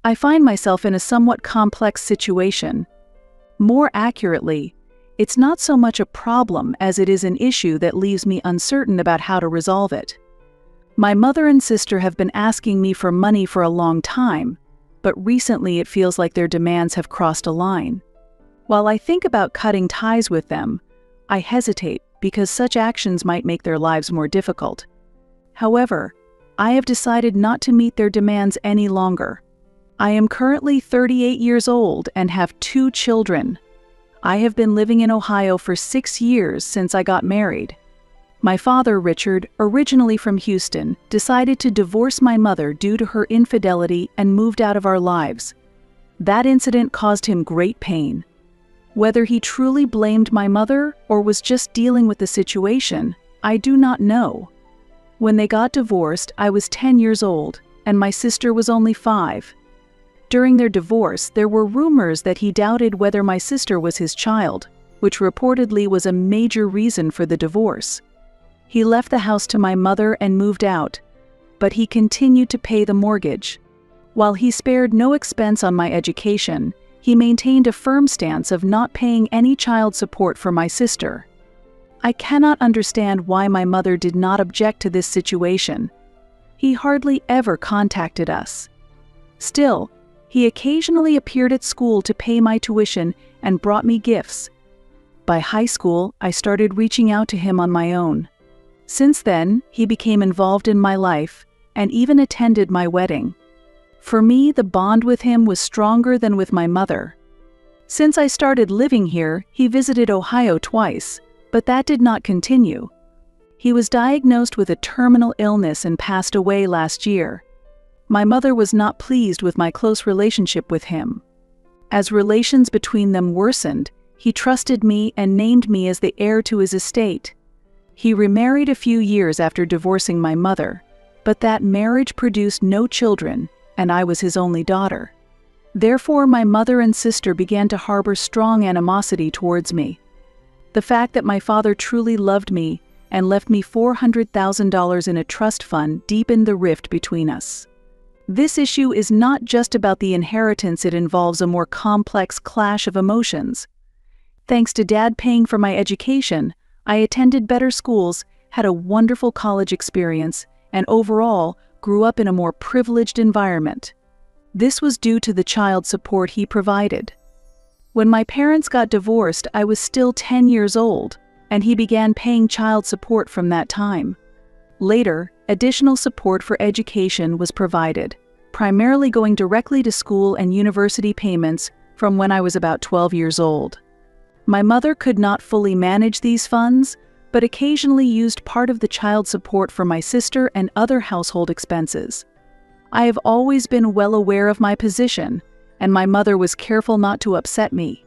I find myself in a somewhat complex situation. More accurately, it's not so much a problem as it is an issue that leaves me uncertain about how to resolve it. My mother and sister have been asking me for money for a long time, but recently it feels like their demands have crossed a line. While I think about cutting ties with them, I hesitate because such actions might make their lives more difficult. However, I have decided not to meet their demands any longer. I am currently 38 years old and have 2 children. I have been living in Ohio for 6 years since I got married. My father, Richard, originally from Houston, decided to divorce my mother due to her infidelity and moved out of our lives. That incident caused him great pain. Whether he truly blamed my mother or was just dealing with the situation, I do not know. When they got divorced, I was 10 years old, and my sister was only 5. During their divorce, there were rumors that he doubted whether my sister was his child, which reportedly was a major reason for the divorce. He left the house to my mother and moved out, but he continued to pay the mortgage. While he spared no expense on my education, he maintained a firm stance of not paying any child support for my sister. I cannot understand why my mother did not object to this situation. He hardly ever contacted us. Still, he occasionally appeared at school to pay my tuition and brought me gifts. By high school, I started reaching out to him on my own. Since then, he became involved in my life and even attended my wedding. For me, the bond with him was stronger than with my mother. Since I started living here, he visited Ohio twice, but that did not continue. He was diagnosed with a terminal illness and passed away last year. My mother was not pleased with my close relationship with him. As relations between them worsened, he trusted me and named me as the heir to his estate. He remarried a few years after divorcing my mother, but that marriage produced no children, and I was his only daughter. Therefore, my mother and sister began to harbor strong animosity towards me. The fact that my father truly loved me and left me $400,000 in a trust fund deepened the rift between us. This issue is not just about the inheritance, it involves a more complex clash of emotions. Thanks to Dad paying for my education, I attended better schools, had a wonderful college experience, and overall grew up in a more privileged environment. This was due to the child support he provided. When my parents got divorced, I was still 10 years old, and he began paying child support from that time. Later, additional support for education was provided, primarily going directly to school and university payments from when I was about 12 years old. My mother could not fully manage these funds, but occasionally used part of the child support for my sister and other household expenses. I have always been well aware of my position, and my mother was careful not to upset me.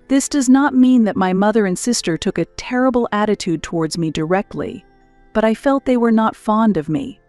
This does not mean that my mother and sister took a terrible attitude towards me directly, but I felt they were not fond of me.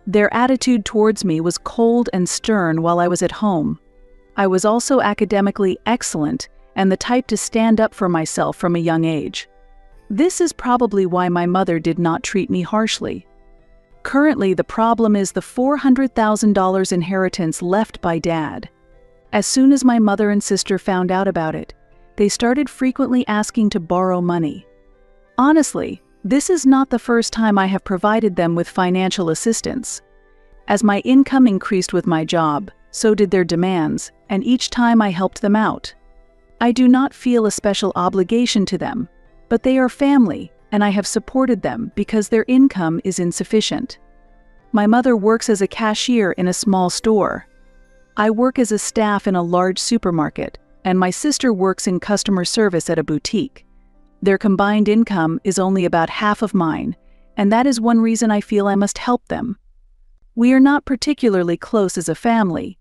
Their attitude towards me was cold and stern while I was at home. I was also academically excellent and the type to stand up for myself from a young age. This is probably why my mother did not treat me harshly. Currently, the problem is the $400,000 inheritance left by Dad. As soon as my mother and sister found out about it, they started frequently asking to borrow money. Honestly, this is not the first time I have provided them with financial assistance. As my income increased with my job, so did their demands, and each time I helped them out. I do not feel a special obligation to them, but they are family, and I have supported them because their income is insufficient. My mother works as a cashier in a small store. I work as a staff in a large supermarket, and my sister works in customer service at a boutique. Their combined income is only about half of mine, and that is one reason I feel I must help them. We are not particularly close as a family,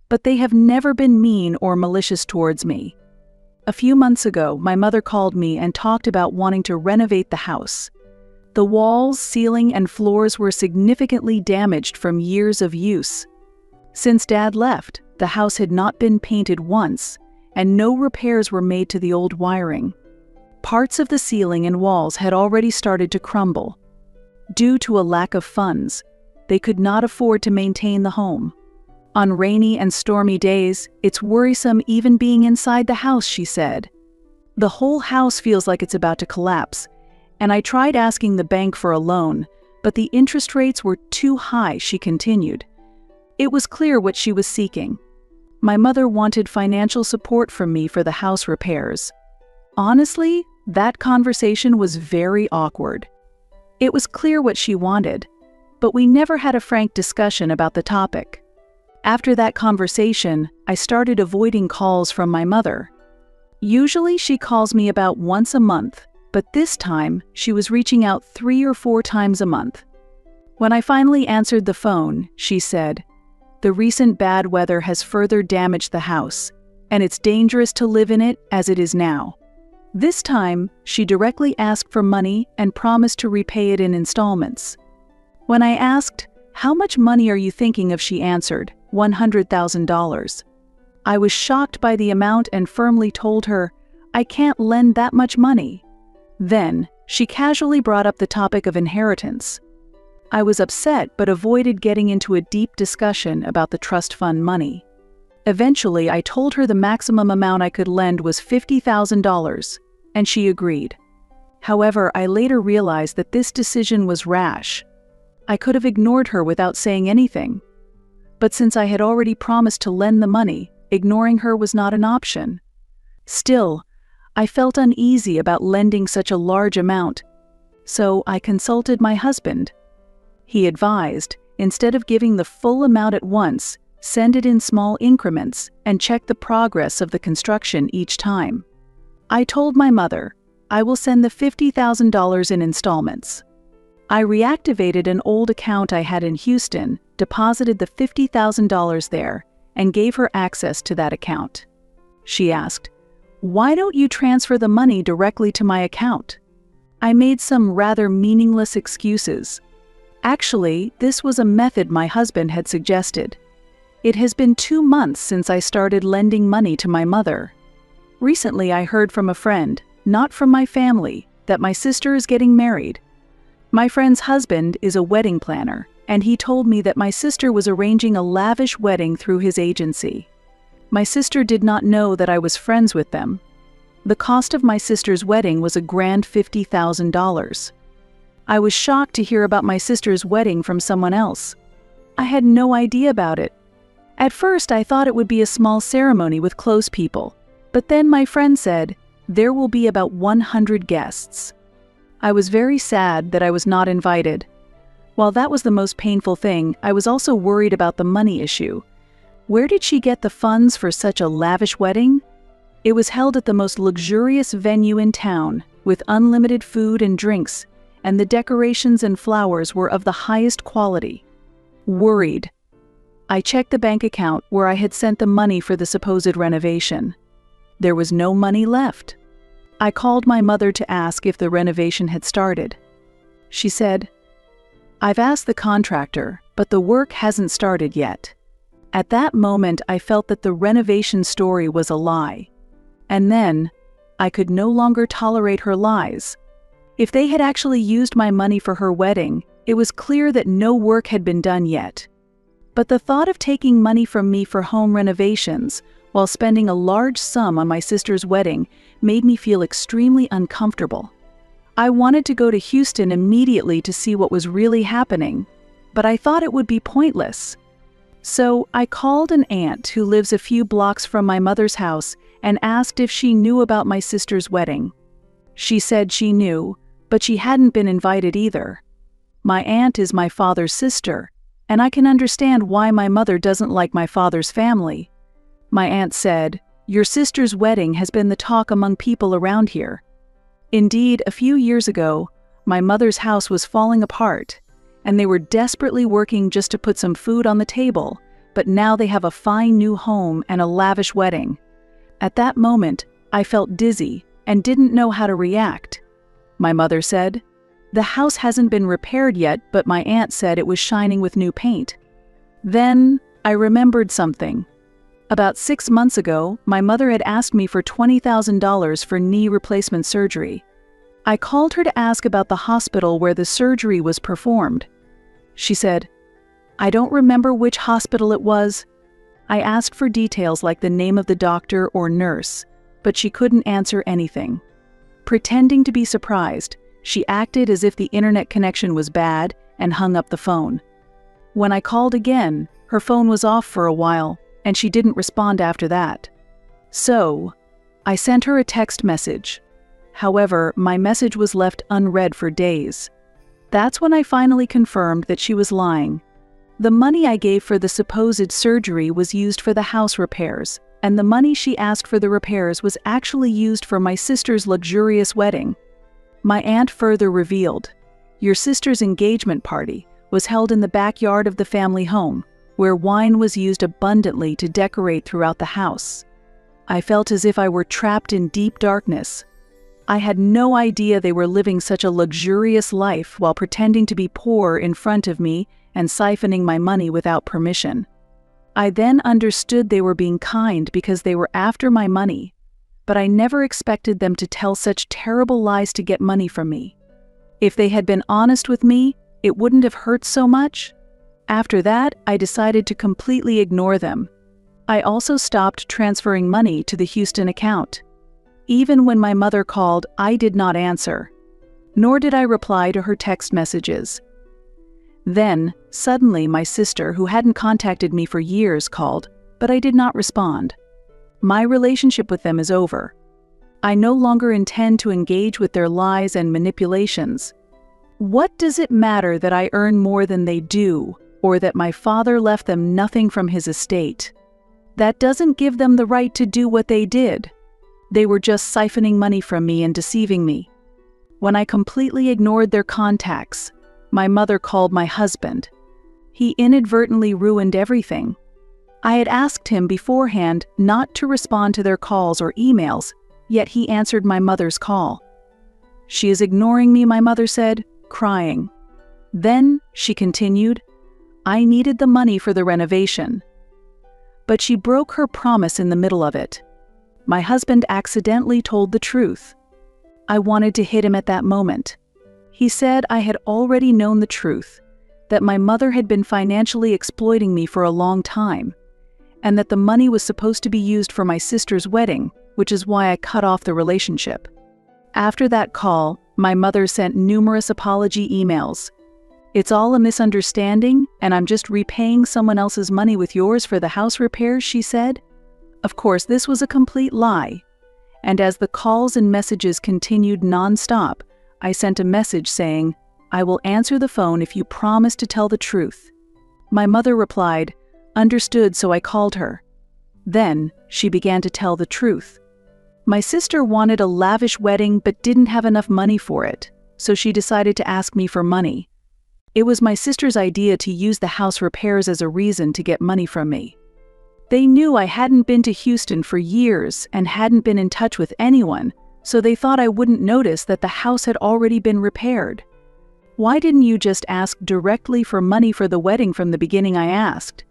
but they have never been mean or malicious towards me. A few months ago, my mother called me and talked about wanting to renovate the house. The walls, ceiling, and floors were significantly damaged from years of use. Since Dad left, the house had not been painted once, and no repairs were made to the old wiring. Parts of the ceiling and walls had already started to crumble. Due to a lack of funds, they could not afford to maintain the home. On rainy and stormy days, it's worrisome even being inside the house, she said. The whole house feels like it's about to collapse, and I tried asking the bank for a loan, but the interest rates were too high, she continued. It was clear what she was seeking. My mother wanted financial support from me for the house repairs. Honestly, that conversation was very awkward. It was clear what she wanted, but we never had a frank discussion about the topic. After that conversation, I started avoiding calls from my mother. Usually she calls me about once a month, but this time she was reaching out 3 or 4 times a month. When I finally answered the phone, she said, "The recent bad weather has further damaged the house, and it's dangerous to live in it as it is now." This time, she directly asked for money and promised to repay it in installments. When I asked, "How much money are you thinking of?" she answered, $100,000. I was shocked by the amount and firmly told her, "I can't lend that much money." Then, she casually brought up the topic of inheritance. I was upset but avoided getting into a deep discussion about the trust fund money. Eventually, I told her the maximum amount I could lend was $50,000, and she agreed. However, I later realized that this decision was rash. I could have ignored her without saying anything. But since I had already promised to lend the money, ignoring her was not an option. Still, I felt uneasy about lending such a large amount, so I consulted my husband. He advised, instead of giving the full amount at once, send it in small increments and check the progress of the construction each time. I told my mother, "I will send the $50,000 in installments." I reactivated an old account I had in Houston, deposited the $50,000 there, and gave her access to that account. She asked, "Why don't you transfer the money directly to my account?" I made some rather meaningless excuses. Actually, this was a method my husband had suggested. It has been 2 months since I started lending money to my mother. Recently, I heard from a friend, not from my family, that my sister is getting married. My friend's husband is a wedding planner, and he told me that my sister was arranging a lavish wedding through his agency. My sister did not know that I was friends with them. The cost of my sister's wedding was a grand $50,000. I was shocked to hear about my sister's wedding from someone else. I had no idea about it. At first, I thought it would be a small ceremony with close people, but then my friend said, there will be about 100 guests. I was very sad that I was not invited. While that was the most painful thing, I was also worried about the money issue. Where did she get the funds for such a lavish wedding? It was held at the most luxurious venue in town, with unlimited food and drinks, and the decorations and flowers were of the highest quality. Worried, I checked the bank account where I had sent the money for the supposed renovation. There was no money left. I called my mother to ask if the renovation had started. She said, "I've asked the contractor, but the work hasn't started yet." At that moment, I felt that the renovation story was a lie. And then, I could no longer tolerate her lies. If they had actually used my money for her wedding, it was clear that no work had been done yet. But the thought of taking money from me for home renovations, while spending a large sum on my sister's wedding, made me feel extremely uncomfortable. I wanted to go to Houston immediately to see what was really happening, but I thought it would be pointless. So I called an aunt who lives a few blocks from my mother's house and asked if she knew about my sister's wedding. She said she knew, but she hadn't been invited either. My aunt is my father's sister, and I can understand why my mother doesn't like my father's family. My aunt said, "Your sister's wedding has been the talk among people around here." Indeed, a few years ago, my mother's house was falling apart, and they were desperately working just to put some food on the table, but now they have a fine new home and a lavish wedding. At that moment, I felt dizzy and didn't know how to react. My mother said, "The house hasn't been repaired yet, but my aunt said it was shining with new paint." Then, I remembered something. About 6 months ago, my mother had asked me for $20,000 for knee replacement surgery. I called her to ask about the hospital where the surgery was performed. She said, "I don't remember which hospital it was, I asked for details like the name of the doctor or nurse, but she couldn't answer anything. Pretending to be surprised, she acted as if the internet connection was bad and hung up the phone. When I called again, her phone was off for a while, and she didn't respond after that. So, I sent her a text message. However, my message was left unread for days. That's when I finally confirmed that she was lying. The money I gave for the supposed surgery was used for the house repairs, and the money she asked for the repairs was actually used for my sister's luxurious wedding. My aunt further revealed, "Your sister's engagement party was held in the backyard of the family home, where wine was used abundantly to decorate throughout the house." I felt as if I were trapped in deep darkness. I had no idea they were living such a luxurious life while pretending to be poor in front of me and siphoning my money without permission. I then understood they were being kind because they were after my money, but I never expected them to tell such terrible lies to get money from me. If they had been honest with me, it wouldn't have hurt so much. After that, I decided to completely ignore them. I also stopped transferring money to the Houston account. Even when my mother called, I did not answer, nor did I reply to her text messages. Then, suddenly my sister, who hadn't contacted me for years, called, but I did not respond. My relationship with them is over. I no longer intend to engage with their lies and manipulations. What does it matter that I earn more than they do, or that my father left them nothing from his estate? That doesn't give them the right to do what they did. They were just siphoning money from me and deceiving me. When I completely ignored their contacts, my mother called my husband. He inadvertently ruined everything. I had asked him beforehand not to respond to their calls or emails, yet he answered my mother's call. "She is ignoring me," my mother said, crying. Then, she continued, "I needed the money for the renovation." But she broke her promise in the middle of it. My husband accidentally told the truth. I wanted to hit him at that moment. He said I had already known the truth, that my mother had been financially exploiting me for a long time, and that the money was supposed to be used for my sister's wedding, which is why I cut off the relationship. After that call, my mother sent numerous apology emails. "It's all a misunderstanding, and I'm just repaying someone else's money with yours for the house repairs," she said. Of course, this was a complete lie, and as the calls and messages continued non-stop, I sent a message saying, "I will answer the phone if you promise to tell the truth." My mother replied, "Understood," so I called her. Then, she began to tell the truth. My sister wanted a lavish wedding but didn't have enough money for it, so she decided to ask me for money. It was my sister's idea to use the house repairs as a reason to get money from me. They knew I hadn't been to Houston for years and hadn't been in touch with anyone, so they thought I wouldn't notice that the house had already been repaired. "Why didn't you just ask directly for money for the wedding from the beginning?" I asked.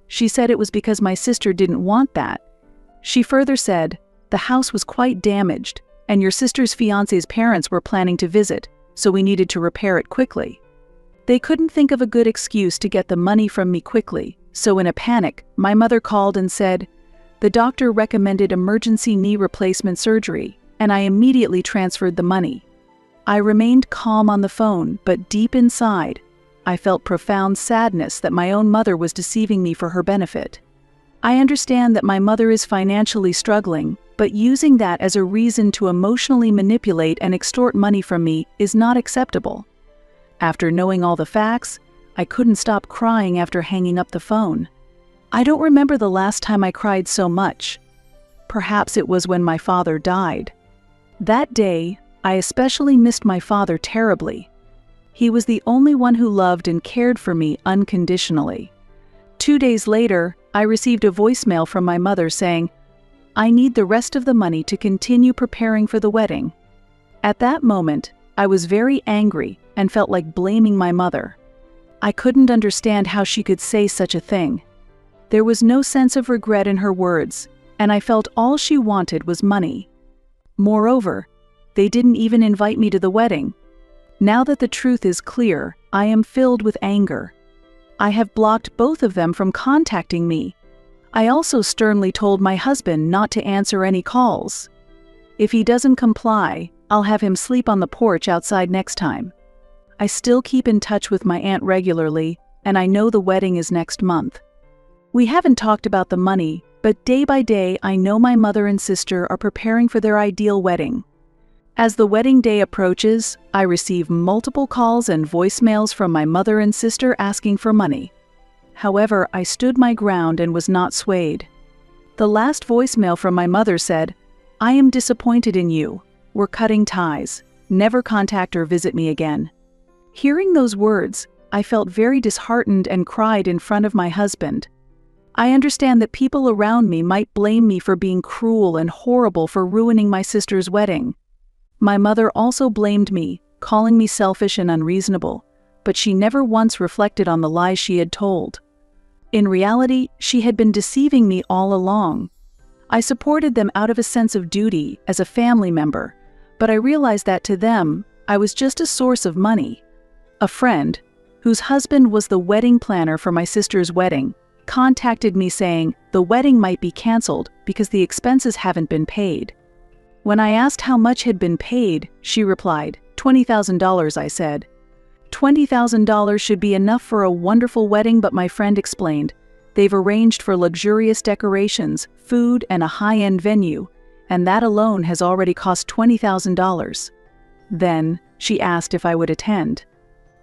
She said it was because my sister didn't want that. She further said, "The house was quite damaged, and your sister's fiancé's parents were planning to visit, so we needed to repair it quickly." They couldn't think of a good excuse to get the money from me quickly, so in a panic, my mother called and said, "The doctor recommended emergency knee replacement surgery," and I immediately transferred the money. I remained calm on the phone, but deep inside, I felt profound sadness that my own mother was deceiving me for her benefit. I understand that my mother is financially struggling, but using that as a reason to emotionally manipulate and extort money from me is not acceptable. After knowing all the facts, I couldn't stop crying after hanging up the phone. I don't remember the last time I cried so much. Perhaps it was when my father died. That day, I especially missed my father terribly. He was the only one who loved and cared for me unconditionally. 2 days later, I received a voicemail from my mother saying, "I need the rest of the money to continue preparing for the wedding." At that moment, I was very angry and felt like blaming my mother. I couldn't understand how she could say such a thing. There was no sense of regret in her words, and I felt all she wanted was money. Moreover, they didn't even invite me to the wedding. Now that the truth is clear, I am filled with anger. I have blocked both of them from contacting me. I also sternly told my husband not to answer any calls. If he doesn't comply, I'll have him sleep on the porch outside next time. I still keep in touch with my aunt regularly, and I know the wedding is next month. We haven't talked about the money, but day by day I know my mother and sister are preparing for their ideal wedding. As the wedding day approaches, I receive multiple calls and voicemails from my mother and sister asking for money. However, I stood my ground and was not swayed. The last voicemail from my mother said, "I am disappointed in you. We're cutting ties. Never contact or visit me again." Hearing those words, I felt very disheartened and cried in front of my husband. I understand that people around me might blame me for being cruel and horrible for ruining my sister's wedding. My mother also blamed me, calling me selfish and unreasonable, but she never once reflected on the lies she had told. In reality, she had been deceiving me all along. I supported them out of a sense of duty as a family member, but I realized that to them, I was just a source of money. A friend, whose husband was the wedding planner for my sister's wedding, contacted me saying the wedding might be canceled because the expenses haven't been paid. When I asked how much had been paid, she replied, $20,000, I said. $20,000 should be enough for a wonderful wedding, but my friend explained, they've arranged for luxurious decorations, food, and a high-end venue, and that alone has already cost $20,000. Then, she asked if I would attend.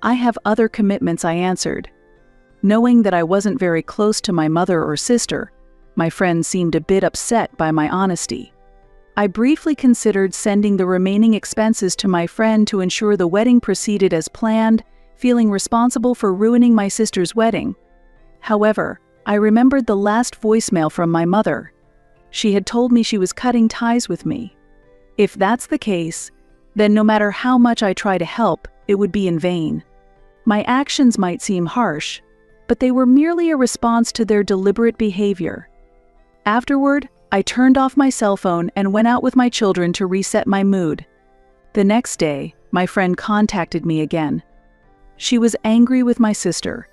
I have other commitments, I answered. Knowing that I wasn't very close to my mother or sister, my friend seemed a bit upset by my honesty. I briefly considered sending the remaining expenses to my friend to ensure the wedding proceeded as planned, feeling responsible for ruining my sister's wedding. However, I remembered the last voicemail from my mother. She had told me she was cutting ties with me. If that's the case, then no matter how much I try to help, it would be in vain. My actions might seem harsh, but they were merely a response to their deliberate behavior. Afterward, I turned off my cell phone and went out with my children to reset my mood. The next day, my friend contacted me again. She was angry with my sister.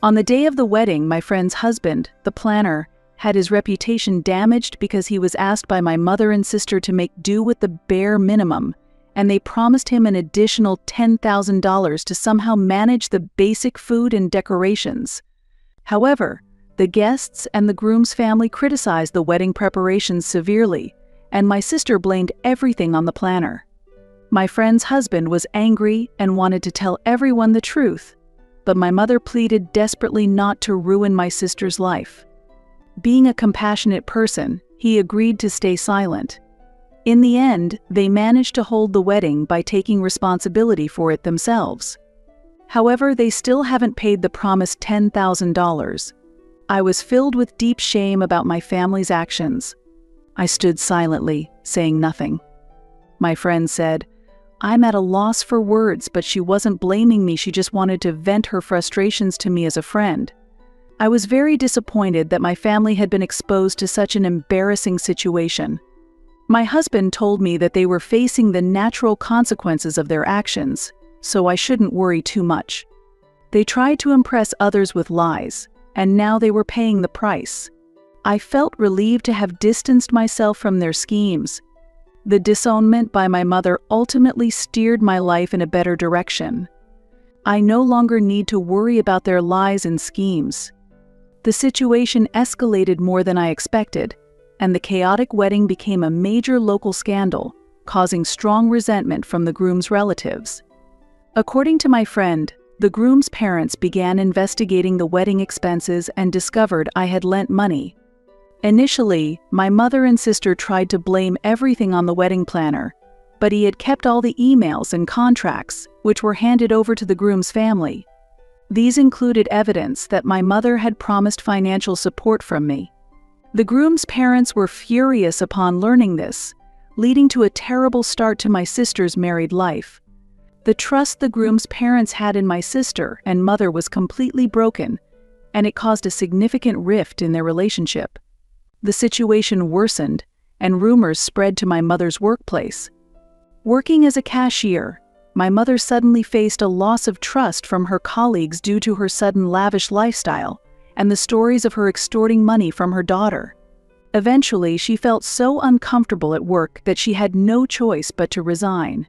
On the day of the wedding, my friend's husband, the planner, had his reputation damaged because he was asked by my mother and sister to make do with the bare minimum, and they promised him an additional $10,000 to somehow manage the basic food and decorations. However, the guests and the groom's family criticized the wedding preparations severely, and my sister blamed everything on the planner. My friend's husband was angry and wanted to tell everyone the truth, but my mother pleaded desperately not to ruin my sister's life. Being a compassionate person, he agreed to stay silent. In the end, they managed to hold the wedding by taking responsibility for it themselves. However, they still haven't paid the promised $10,000. I was filled with deep shame about my family's actions. I stood silently, saying nothing. My friend said, "I'm at a loss for words, but she wasn't blaming me, she just wanted to vent her frustrations to me as a friend." I was very disappointed that my family had been exposed to such an embarrassing situation. My husband told me that they were facing the natural consequences of their actions, so I shouldn't worry too much. They tried to impress others with lies, and now they were paying the price. I felt relieved to have distanced myself from their schemes. The disownment by my mother ultimately steered my life in a better direction. I no longer need to worry about their lies and schemes. The situation escalated more than I expected, and the chaotic wedding became a major local scandal, causing strong resentment from the groom's relatives. According to my friend, the groom's parents began investigating the wedding expenses and discovered I had lent money. Initially, my mother and sister tried to blame everything on the wedding planner, but he had kept all the emails and contracts, which were handed over to the groom's family. These included evidence that my mother had promised financial support from me. The groom's parents were furious upon learning this, leading to a terrible start to my sister's married life. The trust the groom's parents had in my sister and mother was completely broken, and it caused a significant rift in their relationship. The situation worsened, and rumors spread to my mother's workplace. Working as a cashier, my mother suddenly faced a loss of trust from her colleagues due to her sudden lavish lifestyle, and the stories of her extorting money from her daughter. Eventually, she felt so uncomfortable at work that she had no choice but to resign.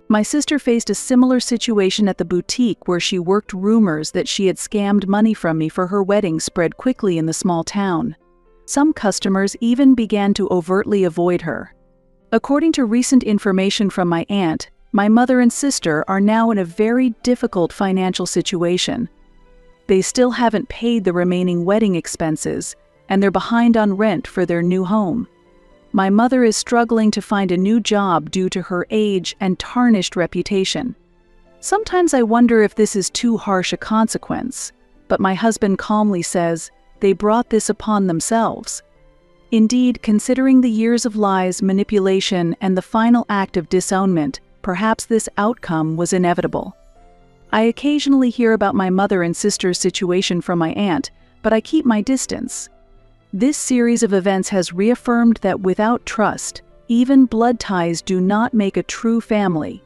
My sister faced a similar situation at the boutique where she worked. Rumors that she had scammed money from me for her wedding spread quickly in the small town. Some customers even began to overtly avoid her. According to recent information from my aunt, my mother and sister are now in a very difficult financial situation. They still haven't paid the remaining wedding expenses, and they're behind on rent for their new home. My mother is struggling to find a new job due to her age and tarnished reputation. Sometimes I wonder if this is too harsh a consequence, but my husband calmly says they brought this upon themselves. Indeed, considering the years of lies, manipulation, and the final act of disownment, perhaps this outcome was inevitable. I occasionally hear about my mother and sister's situation from my aunt, but I keep my distance. This series of events has reaffirmed that without trust, even blood ties do not make a true family.